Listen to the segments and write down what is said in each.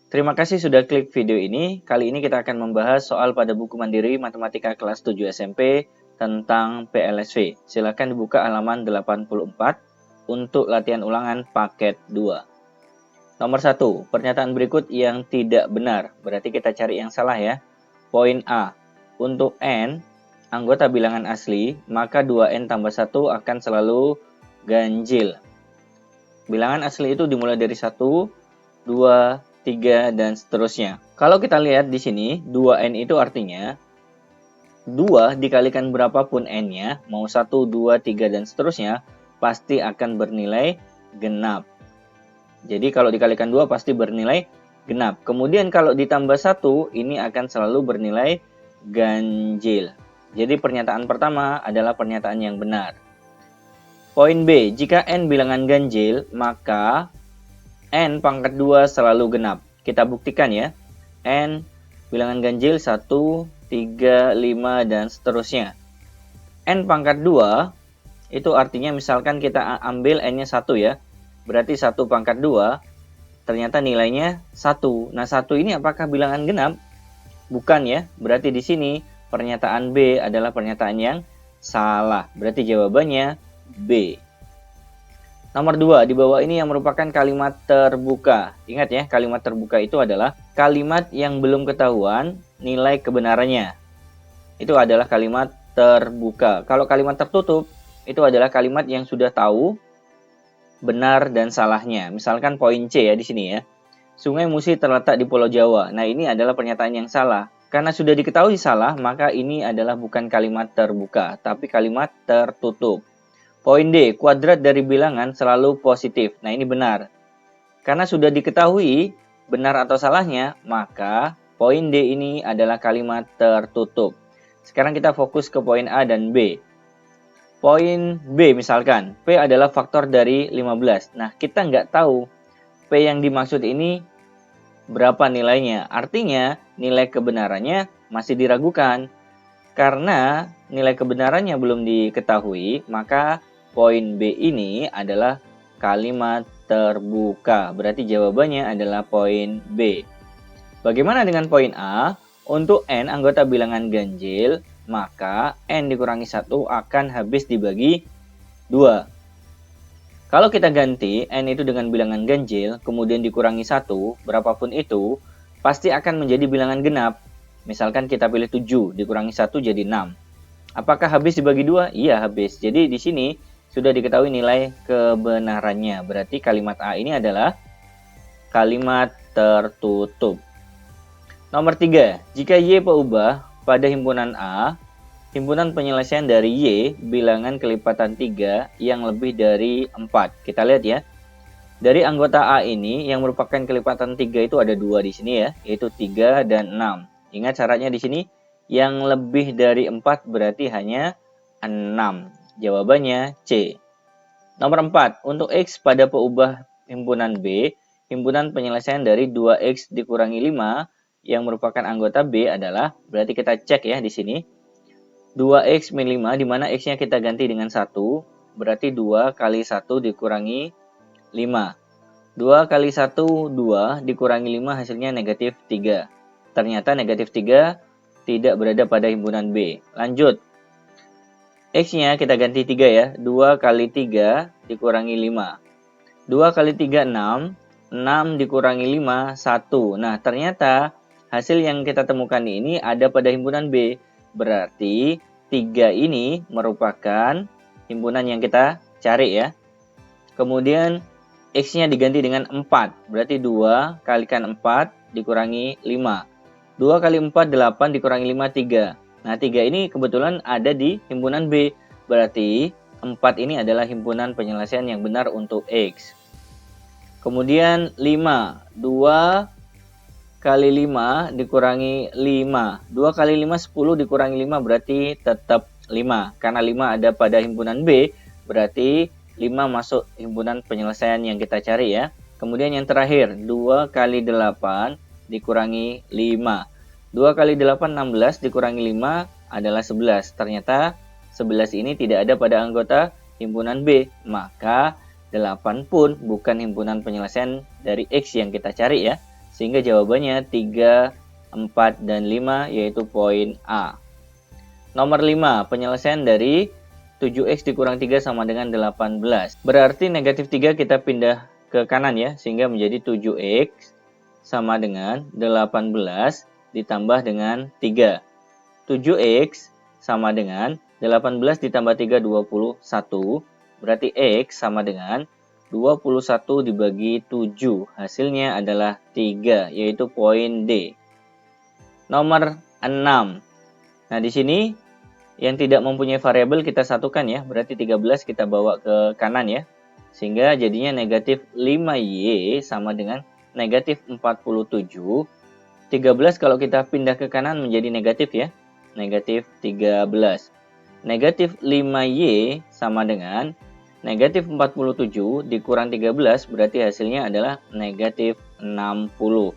Terima kasih sudah klik video ini. Kali ini kita akan membahas soal pada buku mandiri Matematika kelas 7 SMP tentang PLSV. Silakan dibuka halaman 84 untuk latihan ulangan paket 2. Nomor 1, pernyataan berikut yang tidak benar. Berarti kita cari yang salah ya. Poin A, untuk N, anggota bilangan asli, maka 2N tambah 1 akan selalu ganjil. Bilangan asli itu dimulai dari 1, 2, 3, dan seterusnya. Kalau kita lihat di sini, 2N itu artinya 2 dikalikan berapapun N-nya, mau 1, 2, 3, dan seterusnya, pasti akan bernilai genap. Jadi kalau dikalikan 2 pasti bernilai genap. Kemudian kalau ditambah 1, ini akan selalu bernilai ganjil. Jadi pernyataan pertama adalah pernyataan yang benar. Poin B, jika N bilangan ganjil, maka N pangkat 2 selalu genap. Kita buktikan ya. N bilangan ganjil 1, 3, 5, dan seterusnya. N pangkat 2 itu artinya misalkan kita ambil N-nya 1 ya. Berarti 1 pangkat 2 ternyata nilainya 1. Nah 1 ini apakah bilangan genap? Bukan ya. Berarti di sini pernyataan B adalah pernyataan yang salah. Berarti jawabannya B. Nomor 2, di bawah ini yang merupakan kalimat terbuka. Ingat ya, kalimat terbuka itu adalah kalimat yang belum ketahuan nilai kebenarannya. Itu adalah kalimat terbuka. Kalau kalimat tertutup, itu adalah kalimat yang sudah tahu benar dan salahnya. Misalkan poin C ya di sini ya. Sungai Musi terletak di Pulau Jawa. Nah, ini adalah pernyataan yang salah. Karena sudah diketahui salah, maka ini adalah bukan kalimat terbuka, tapi kalimat tertutup. Poin D, kuadrat dari bilangan selalu positif. Nah, ini benar. Karena sudah diketahui benar atau salahnya, maka poin D ini adalah kalimat tertutup. Sekarang kita fokus ke poin A dan B. Poin B misalkan, P adalah faktor dari 15. Nah, kita nggak tahu P yang dimaksud ini berapa nilainya. Artinya, nilai kebenarannya masih diragukan. Karena nilai kebenarannya belum diketahui, maka poin B ini adalah kalimat terbuka. Berarti jawabannya adalah poin B. Bagaimana dengan poin A? Untuk N anggota bilangan ganjil, maka N dikurangi 1 akan habis dibagi 2. Kalau kita ganti N itu dengan bilangan ganjil, kemudian dikurangi 1, berapapun itu, pasti akan menjadi bilangan genap. Misalkan kita pilih 7, dikurangi 1 jadi 6. Apakah habis dibagi 2? Iya, habis. Jadi di sini sudah diketahui nilai kebenarannya. Berarti kalimat A ini adalah kalimat tertutup. Nomor 3, jika Y peubah pada himpunan A, himpunan penyelesaian dari Y bilangan kelipatan 3 yang lebih dari 4. Kita lihat ya. Dari anggota A ini yang merupakan kelipatan 3 itu ada 2 di sini ya, yaitu 3 dan 6. Ingat syaratnya di sini, yang lebih dari 4 berarti hanya 6. Jawabannya C. Nomor 4, untuk X pada peubah himpunan B, himpunan penyelesaian dari 2X dikurangi 5 yang merupakan anggota B adalah, berarti kita cek ya di sini, 2X min 5, di mana X-nya kita ganti dengan 1, berarti 2 kali 1 dikurangi 5. 2 kali 1, 2, dikurangi 5 hasilnya negatif 3. Ternyata negatif 3 tidak berada pada himpunan B. Lanjut. X-nya kita ganti 3 ya, 2 kali 3 dikurangi 5. 2 kali 3, 6. 6 dikurangi 5, 1. Nah, ternyata hasil yang kita temukan ini ada pada himpunan B. Berarti 3 ini merupakan himpunan yang kita cari ya. Kemudian X-nya diganti dengan 4. Berarti 2 kalikan 4 dikurangi 5. 2 kali 4, 8 dikurangi 5, 3. Nah, 3 ini kebetulan ada di himpunan B. Berarti 4 ini adalah himpunan penyelesaian yang benar untuk X. Kemudian 5. 2 kali 5 dikurangi 5. 2 kali 5, 10 dikurangi 5 berarti tetap 5. Karena 5 ada pada himpunan B, berarti 5 masuk himpunan penyelesaian yang kita cari ya. Kemudian yang terakhir, 2 kali 8 dikurangi 5. 2 kali 8, 16 dikurangi 5 adalah 11. Ternyata 11 ini tidak ada pada anggota himpunan B. Maka 8 pun bukan himpunan penyelesaian dari X yang kita cari ya. Sehingga jawabannya 3, 4, dan 5 yaitu poin A. Nomor 5, penyelesaian dari 7x dikurang 3 sama dengan 18. Berarti negatif 3 kita pindah ke kanan ya, sehingga menjadi 7x sama dengan 18 ditambah dengan 3. 7x sama dengan 18 ditambah 3, 21. Berarti x sama dengan 21 dibagi 7. Hasilnya adalah 3, yaitu poin D. Nomor 6. Nah, di sini yang tidak mempunyai variabel kita satukan ya. Berarti 13 kita bawa ke kanan ya. Sehingga jadinya negatif 5y sama dengan negatif 47. 13 kalau kita pindah ke kanan menjadi negatif ya. Negatif 13. Negatif 5y sama dengan negatif 47 dikurang 13, berarti hasilnya adalah negatif 60.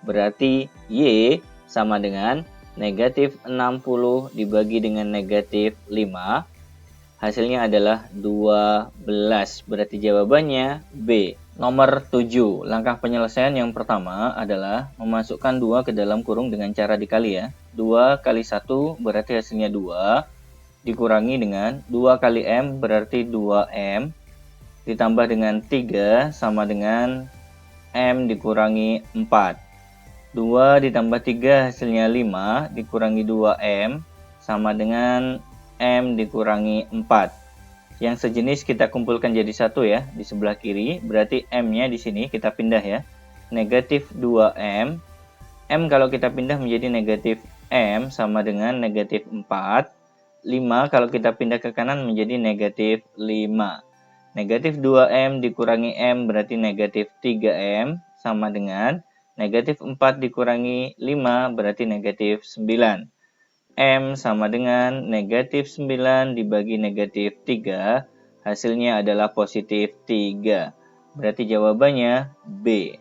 Berarti y sama dengan negatif 60 dibagi dengan negatif 5. Hasilnya adalah 12. Berarti jawabannya B. Nomor 7. Langkah penyelesaian yang pertama adalah memasukkan 2 ke dalam kurung dengan cara dikali ya. 2 kali 1 berarti hasilnya 2. Dikurangi dengan 2 kali M berarti 2M. Ditambah dengan 3 sama dengan M dikurangi 4. 2 ditambah 3 hasilnya 5, dikurangi 2M, sama dengan M dikurangi 4. Yang sejenis kita kumpulkan jadi satu ya, di sebelah kiri, berarti M-nya di sini kita pindah ya. Negatif 2M, M kalau kita pindah menjadi negatif M sama dengan negatif 4. 5 kalau kita pindah ke kanan menjadi negatif 5. Negatif 2M dikurangi M berarti negatif 3M sama dengan negatif 4 dikurangi 5 berarti negatif 9. M sama dengan negatif 9 dibagi negatif 3. Hasilnya adalah positif 3. Berarti jawabannya B.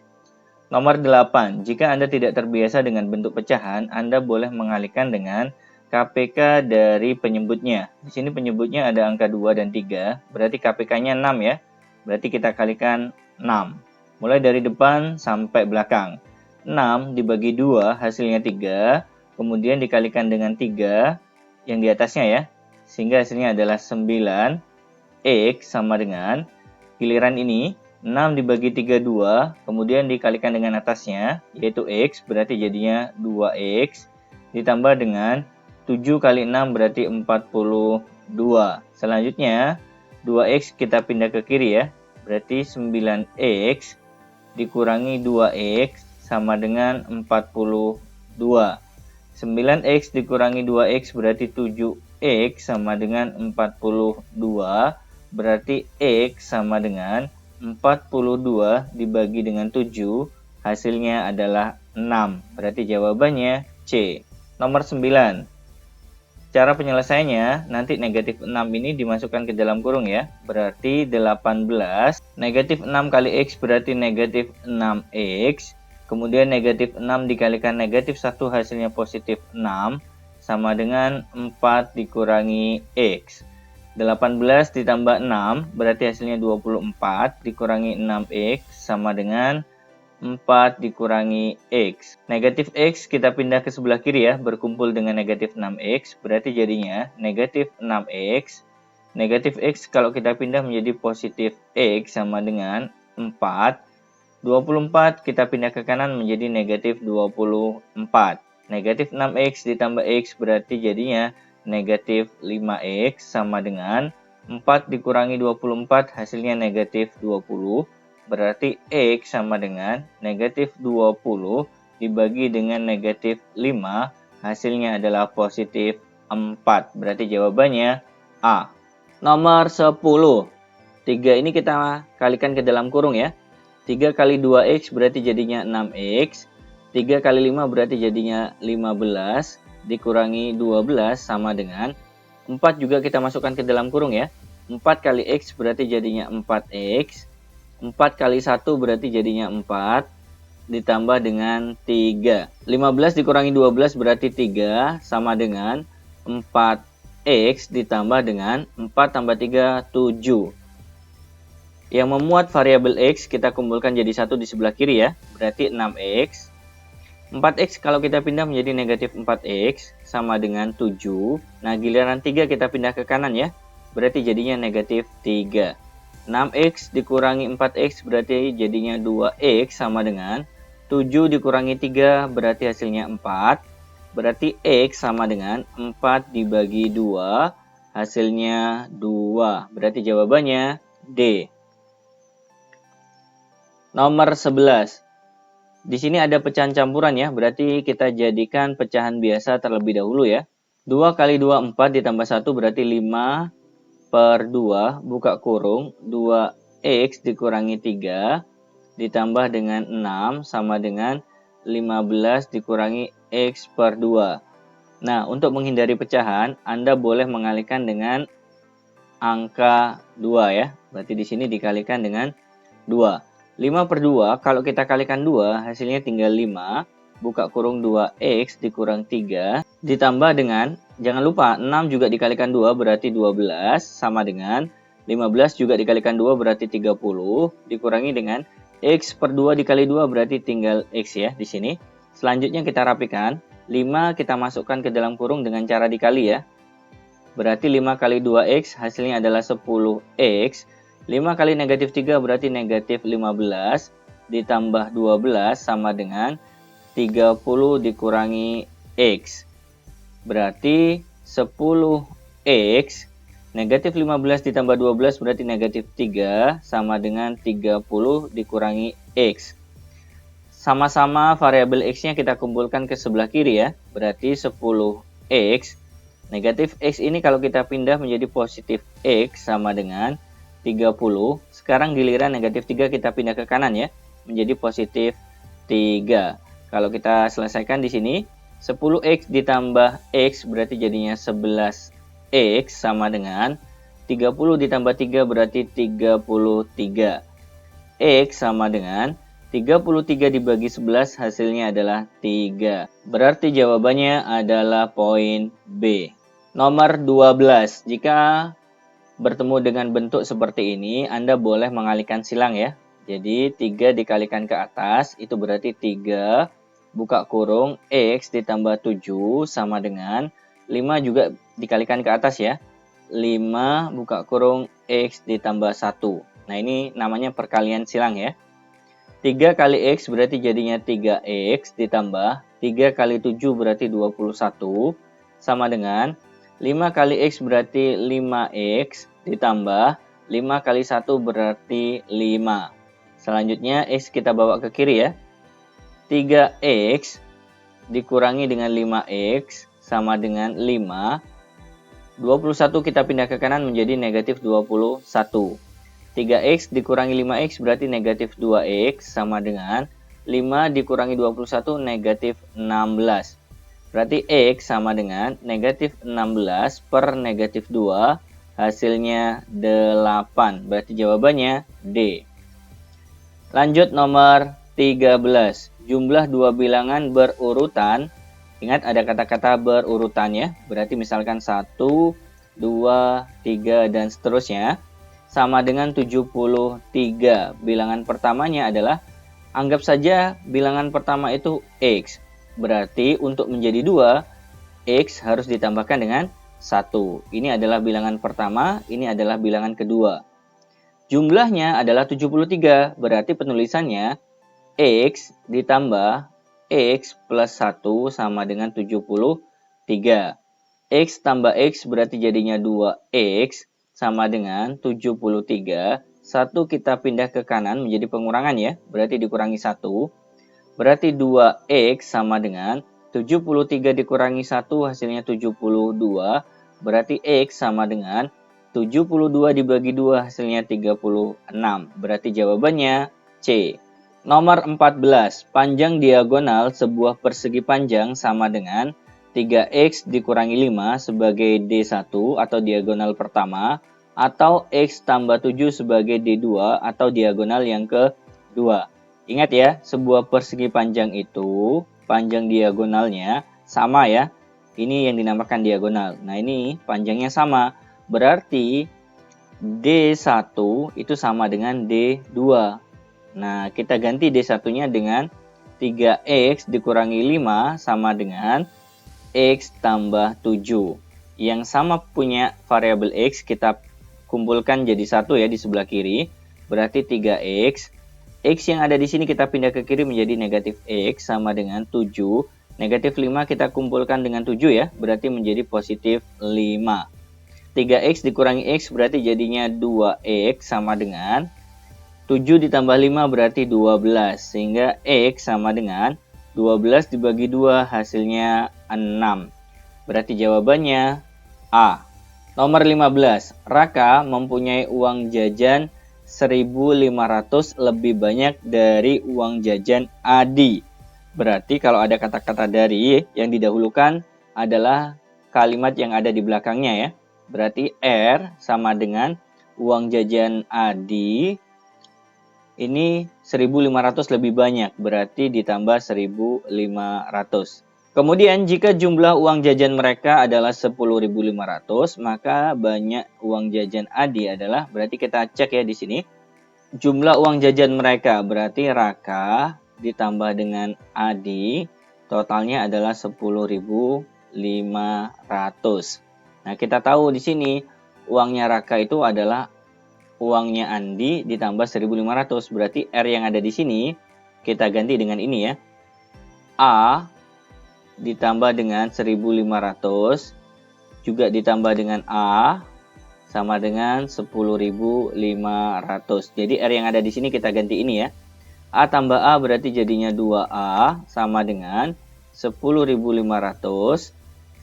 Nomor 8. Jika Anda tidak terbiasa dengan bentuk pecahan, Anda boleh mengalihkan dengan KPK dari penyebutnya. Di sini penyebutnya ada angka 2 dan 3. Berarti KPK-nya 6 ya. Berarti kita kalikan 6. Mulai dari depan sampai belakang. 6 dibagi 2 hasilnya 3. Kemudian dikalikan dengan 3 yang di atasnya ya. Sehingga hasilnya adalah 9. X sama dengan giliran ini 6 dibagi 3 2. Kemudian dikalikan dengan atasnya yaitu X berarti jadinya 2X. Ditambah dengan 7 kali 6 berarti 42. Selanjutnya 2X kita pindah ke kiri ya. Berarti 9X dikurangi 2X sama dengan 42. 9X dikurangi 2X berarti 7X sama dengan 42. Berarti X sama dengan 42 dibagi dengan 7. Hasilnya adalah 6. Berarti jawabannya C. Nomor 9. Cara penyelesaiannya, nanti negatif 6 ini dimasukkan ke dalam kurung ya. Berarti 18. Negatif 6 kali X berarti negatif 6X. Kemudian negatif 6 dikalikan negatif 1 hasilnya positif 6. Sama dengan 4 dikurangi X. 18 ditambah 6 berarti hasilnya 24. Dikurangi 6X sama dengan 4 dikurangi X. Negatif X kita pindah ke sebelah kiri ya. Berkumpul dengan negatif 6X. Berarti jadinya negatif 6X. Negatif X kalau kita pindah menjadi positif X sama dengan 4. 24 kita pindah ke kanan menjadi negatif 24. Negatif 6X ditambah X berarti jadinya negatif 5X sama dengan 4 dikurangi 24 hasilnya negatif 20. Berarti X sama dengan negatif 20 dibagi dengan negatif 5 hasilnya adalah positif 4. Berarti jawabannya A. Nomor 10. 3 ini kita kalikan ke dalam kurung ya. 3 kali 2X berarti jadinya 6X. 3 kali 5 berarti jadinya 15. Dikurangi 12 sama dengan 4 juga kita masukkan ke dalam kurung ya. 4 kali X berarti jadinya 4X. 4 kali 1 berarti jadinya 4. Ditambah dengan 3. 15 dikurangi 12 berarti 3 sama dengan 4X ditambah dengan 4 tambah 3, 7. Yang memuat variabel X kita kumpulkan jadi satu di sebelah kiri ya. Berarti 6X. 4X kalau kita pindah menjadi negatif 4X sama dengan 7. Nah, giliran 3 kita pindah ke kanan ya. Berarti jadinya negatif 3. 6X dikurangi 4X berarti jadinya 2X sama dengan 7 dikurangi 3 berarti hasilnya 4. Berarti X sama dengan 4 dibagi 2. Hasilnya 2. Berarti jawabannya D. Nomor 11. Di sini ada pecahan campuran ya, berarti kita jadikan pecahan biasa terlebih dahulu ya. 2 kali 2, 4 ditambah 1 berarti 5 per 2, buka kurung, 2X dikurangi 3, ditambah dengan 6 sama dengan 15 dikurangi X per 2. Nah, untuk menghindari pecahan, Anda boleh mengalihkan dengan angka 2 ya. Berarti di sini dikalikan dengan 2. 5 per 2, kalau kita kalikan 2, hasilnya tinggal 5. Buka kurung 2X dikurang 3. Ditambah dengan, jangan lupa, 6 juga dikalikan 2 berarti 12. Sama dengan 15 juga dikalikan 2 berarti 30. Dikurangi dengan X per 2 dikali 2 berarti tinggal X ya di sini. Selanjutnya kita rapikan. 5 kita masukkan ke dalam kurung dengan cara dikali ya. Berarti 5 kali 2X hasilnya adalah 10X. 5 kali negatif 3 berarti negatif 15 ditambah 12 sama dengan 30 dikurangi X. Berarti 10X negatif 15 ditambah 12 berarti negatif 3 sama dengan 30 dikurangi X. Sama-sama variabel X-nya kita kumpulkan ke sebelah kiri ya. Berarti 10X. Negatif X ini kalau kita pindah menjadi positif X sama dengan 30. Sekarang giliran negatif 3 kita pindah ke kanan ya. Menjadi positif 3. Kalau kita selesaikan di sini, 10X ditambah X berarti jadinya 11X sama dengan 30 ditambah 3 berarti 33. X sama dengan 33 dibagi 11 hasilnya adalah 3. Berarti jawabannya adalah poin B. Nomor 12. Jika bertemu dengan bentuk seperti ini, Anda boleh mengalihkan silang ya. Jadi 3 dikalikan ke atas, itu berarti 3, buka kurung, X ditambah 7 sama dengan 5 juga dikalikan ke atas ya. 5 buka kurung, X ditambah 1. Nah ini namanya perkalian silang ya. 3 kali X berarti jadinya 3X ditambah 3 kali 7 berarti 21 sama dengan 5 kali X berarti 5X ditambah 5 kali 1 berarti 5. Selanjutnya X kita bawa ke kiri ya. 3X dikurangi dengan 5X sama dengan 5. 21 kita pindah ke kanan menjadi negatif 21. 3X dikurangi 5X berarti negatif 2X sama dengan 5 dikurangi 21 negatif 16. Berarti X sama dengan negatif 16 per negatif 2, hasilnya 8. Berarti jawabannya D. Lanjut nomor 13. Jumlah dua bilangan berurutan. Ingat ada kata-kata berurutan ya. Berarti misalkan 1, 2, 3, dan seterusnya. Sama dengan 73. Bilangan pertamanya adalah, anggap saja bilangan pertama itu X. Berarti untuk menjadi 2, X harus ditambahkan dengan 1. Ini adalah bilangan pertama, ini adalah bilangan kedua. Jumlahnya adalah 73, berarti penulisannya X ditambah X plus 1 sama dengan 73. X tambah X berarti jadinya 2X sama dengan 73. 1 kita pindah ke kanan menjadi pengurangan ya, berarti dikurangi 1. Berarti 2X sama dengan 73 dikurangi 1 hasilnya 72. Berarti X sama dengan 72 dibagi 2 hasilnya 36. Berarti jawabannya C. Nomor 14. Panjang diagonal sebuah persegi panjang sama dengan 3X dikurangi 5 sebagai D1 atau diagonal pertama, atau X tambah 7 sebagai D2 atau diagonal yang kedua. Ingat ya, sebuah persegi panjang itu, panjang diagonalnya sama ya. Ini yang dinamakan diagonal. Nah ini panjangnya sama. Berarti D1 itu sama dengan D2. Nah, kita ganti D1-nya dengan 3X dikurangi 5 sama dengan X tambah 7. Yang sama punya variabel X kita kumpulkan jadi satu ya di sebelah kiri. Berarti 3X. X yang ada di sini kita pindah ke kiri menjadi negatif X sama dengan 7. Negatif 5 kita kumpulkan dengan 7 ya. Berarti menjadi positif 5. 3X dikurangi X berarti jadinya 2X sama dengan 7 ditambah 5 berarti 12. Sehingga X sama dengan 12 dibagi 2 hasilnya 6. Berarti jawabannya A. Nomor 15. Raka mempunyai uang jajan 1.500 lebih banyak dari uang jajan Adi. Berarti kalau ada kata-kata dari yang didahulukan adalah kalimat yang ada di belakangnya ya. Berarti R sama dengan uang jajan Adi ini 1.500 lebih banyak, berarti ditambah 1.500. Kemudian jika jumlah uang jajan mereka adalah 10.500, maka banyak uang jajan Adi adalah, berarti kita cek ya di sini. Jumlah uang jajan mereka berarti Raka ditambah dengan Adi, totalnya adalah 10.500. Nah, kita tahu di sini uangnya Raka itu adalah uangnya Andi ditambah 1.500. Berarti R yang ada di sini kita ganti dengan ini ya. A ditambah dengan 1.500 juga ditambah dengan A sama dengan 10.500. Jadi R yang ada di sini kita ganti ini ya. A tambah A berarti jadinya 2A sama dengan 10.500.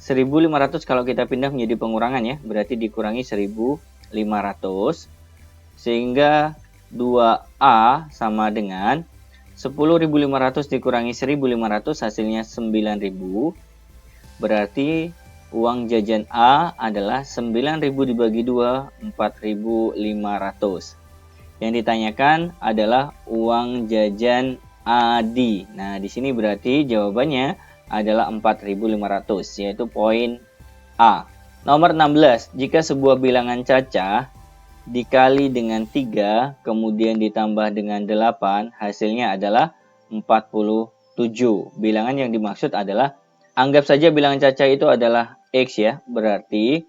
1.500 kalau kita pindah menjadi pengurangan ya, berarti dikurangi 1.500. Sehingga 2A sama dengan 10.500 dikurangi 1.500 hasilnya 9.000. Berarti uang jajan A adalah 9.000 dibagi 2, 4.500. Yang ditanyakan adalah uang jajan Adi. Nah, di sini berarti jawabannya adalah 4.500, yaitu poin A. Nomor 16, jika sebuah bilangan cacah dikali dengan 3, kemudian ditambah dengan 8, hasilnya adalah 47. Bilangan yang dimaksud adalah, anggap saja bilangan cacah itu adalah X ya, berarti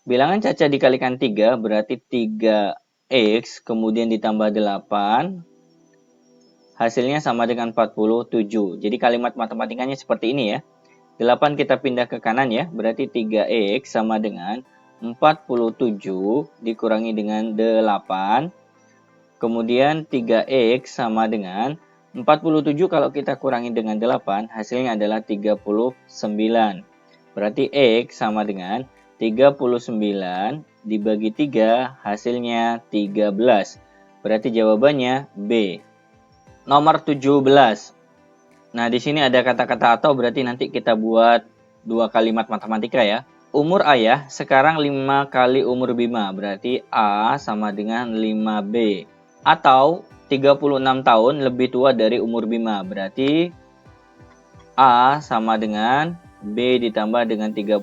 bilangan cacah dikalikan 3, berarti 3X, kemudian ditambah 8, hasilnya sama dengan 47. Jadi kalimat matematikanya seperti ini ya. 8 kita pindah ke kanan ya. Berarti 3X sama dengan 47 dikurangi dengan 8. Kemudian 3X sama dengan 47 kalau kita kurangi dengan 8. Hasilnya adalah 39. Berarti X sama dengan 39 dibagi 3 hasilnya 13. Berarti jawabannya B. Nomor 17. Nah, di sini ada kata-kata atau, berarti nanti kita buat dua kalimat matematika ya. Umur ayah sekarang 5 kali umur Bima, berarti A sama dengan 5B. Atau 36 tahun lebih tua dari umur Bima, berarti A sama dengan B ditambah dengan 36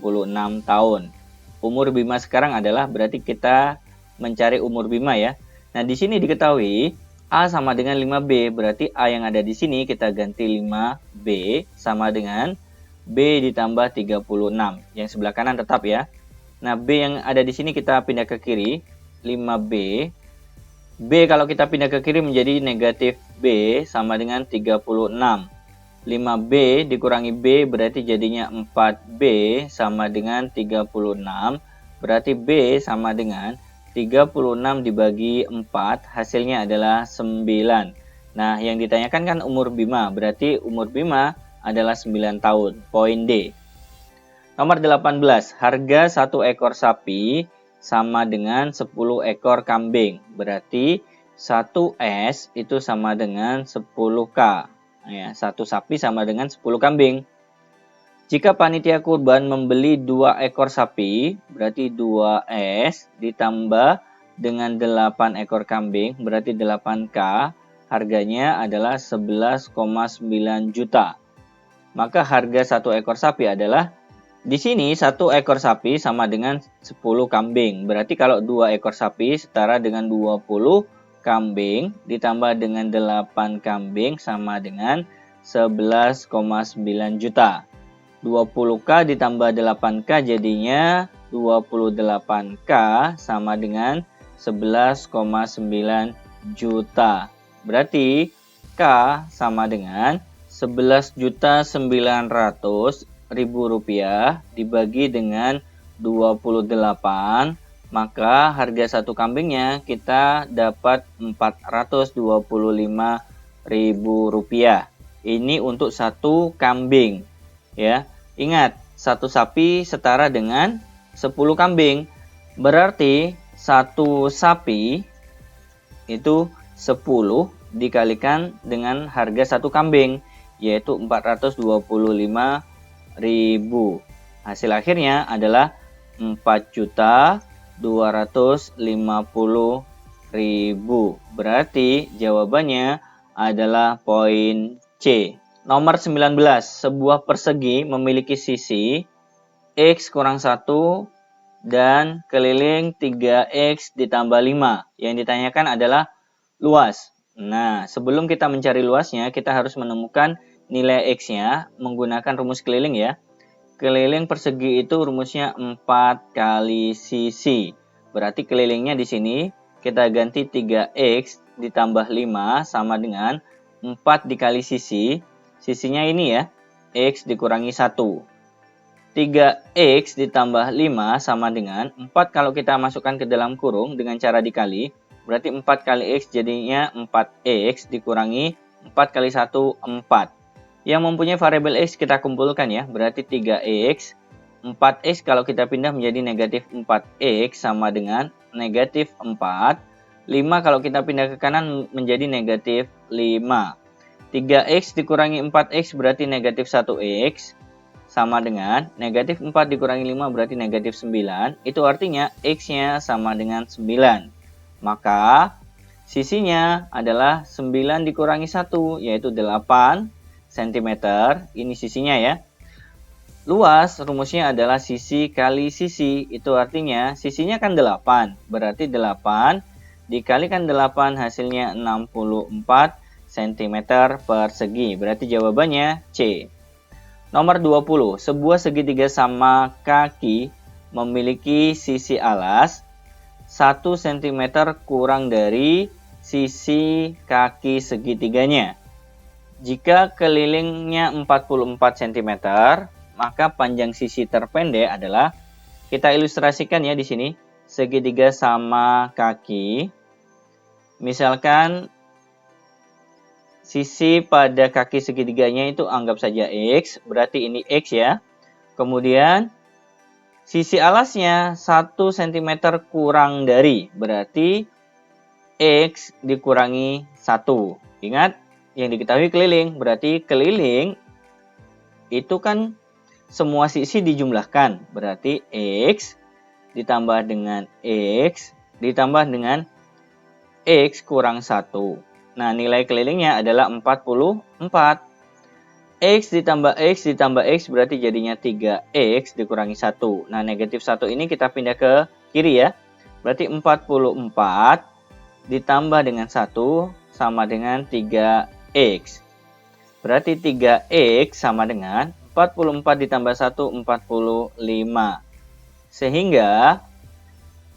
tahun. Umur Bima sekarang adalah, berarti kita mencari umur Bima ya. Nah, di sini diketahui A sama dengan 5B, berarti A yang ada di sini kita ganti 5B sama dengan B ditambah 36. Yang sebelah kanan tetap ya. Nah, B yang ada di sini kita pindah ke kiri, 5B. B kalau kita pindah ke kiri menjadi negatif B sama dengan 36. 5B dikurangi B berarti jadinya 4B sama dengan 36. Berarti B sama dengan 36 dibagi 4, hasilnya adalah 9. Nah, yang ditanyakan kan umur Bima, berarti umur Bima adalah 9 tahun. Poin D. Nomor 18, harga 1 ekor sapi sama dengan 10 ekor kambing. Berarti 1S itu sama dengan 10K. Ya, 1 sapi sama dengan 10 kambing. Jika panitia kurban membeli 2 ekor sapi, berarti 2S ditambah dengan 8 ekor kambing, berarti 8K, harganya adalah 11,9 juta. Maka harga 1 ekor sapi adalah Di sini 1 ekor sapi sama dengan 10 kambing. Berarti kalau 2 ekor sapi setara dengan 20 kambing ditambah dengan 8 kambing sama dengan 11,9 juta. 20K ditambah 8K jadinya 28K sama dengan 11,9 juta. Berarti K sama dengan 11.900.000 rupiah dibagi dengan 28, maka harga satu kambingnya kita dapat 425.000 rupiah. Ini untuk satu kambing, ya. Ingat, satu sapi setara dengan 10 kambing. Berarti satu sapi itu 10 dikalikan dengan harga satu kambing, yaitu 425.000. Hasil akhirnya adalah 4.250.000. Berarti jawabannya adalah poin C. Nomor 19, sebuah persegi memiliki sisi X kurang 1 dan keliling 3X ditambah 5. Yang ditanyakan adalah luas. Nah, sebelum kita mencari luasnya, kita harus menemukan nilai X-nya menggunakan rumus keliling ya. Keliling persegi itu rumusnya 4 kali sisi. Berarti kelilingnya di sini kita ganti 3X ditambah 5 sama dengan 4 dikali sisi. Sisinya ini ya, X dikurangi 1. 3X ditambah 5 sama dengan 4 kalau kita masukkan ke dalam kurung dengan cara dikali. Berarti 4 kali X jadinya 4X dikurangi 4 kali 1, 4. Yang mempunyai variabel X kita kumpulkan ya. Berarti 3X. 4X kalau kita pindah menjadi negatif 4X sama dengan negatif 4. 5 kalau kita pindah ke kanan menjadi negatif 5. 3X dikurangi 4X berarti negatif 1X. Sama dengan negatif 4 dikurangi 5 berarti negatif 9. Itu artinya X-nya sama dengan 9. Maka sisinya adalah 9 dikurangi 1 yaitu 8 cm. Ini sisinya ya. Luas rumusnya adalah sisi kali sisi. Itu artinya sisinya kan 8. Berarti 8 dikalikan 8 hasilnya 64 cm persegi. Berarti jawabannya C. Nomor 20. Sebuah segitiga sama kaki memiliki sisi alas 1 cm kurang dari sisi kaki segitiganya. Jika kelilingnya 44 cm, maka panjang sisi terpendek adalah, kita ilustrasikan ya di sini, segitiga sama kaki. Misalkan sisi pada kaki segitiganya itu anggap saja X, berarti ini X ya. Kemudian sisi alasnya 1 cm kurang dari, berarti X dikurangi 1. Ingat, yang diketahui keliling, berarti keliling itu kan semua sisi dijumlahkan, berarti X ditambah dengan X ditambah dengan X kurang 1. Nah, nilai kelilingnya adalah 44. X ditambah X berarti jadinya 3X dikurangi 1. Nah, negatif 1 ini kita pindah ke kiri ya. Berarti 44 ditambah dengan 1 sama dengan 3X. Berarti 3X sama dengan 44 ditambah 1, 45. Sehingga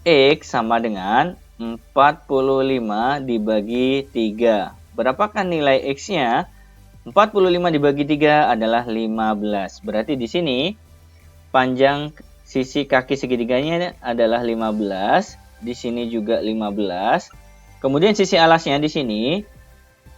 X sama dengan 45 dibagi 3. Berapakah nilai X-nya? 45 dibagi 3 adalah 15. Berarti di sini panjang sisi kaki segitiganya adalah 15. Di sini juga 15. Kemudian sisi alasnya di sini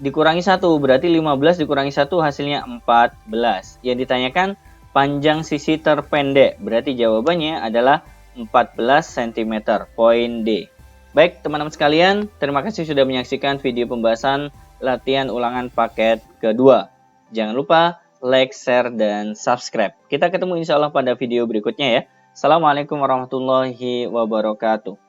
dikurangi 1. Berarti 15 dikurangi 1 hasilnya 14. Yang ditanyakan panjang sisi terpendek. Berarti jawabannya adalah 14 cm. Poin D. Baik teman-teman sekalian, terima kasih sudah menyaksikan video pembahasan latihan ulangan paket kedua. Jangan lupa like, share, dan subscribe. Kita ketemu insya Allah pada video berikutnya ya. Assalamualaikum warahmatullahi wabarakatuh.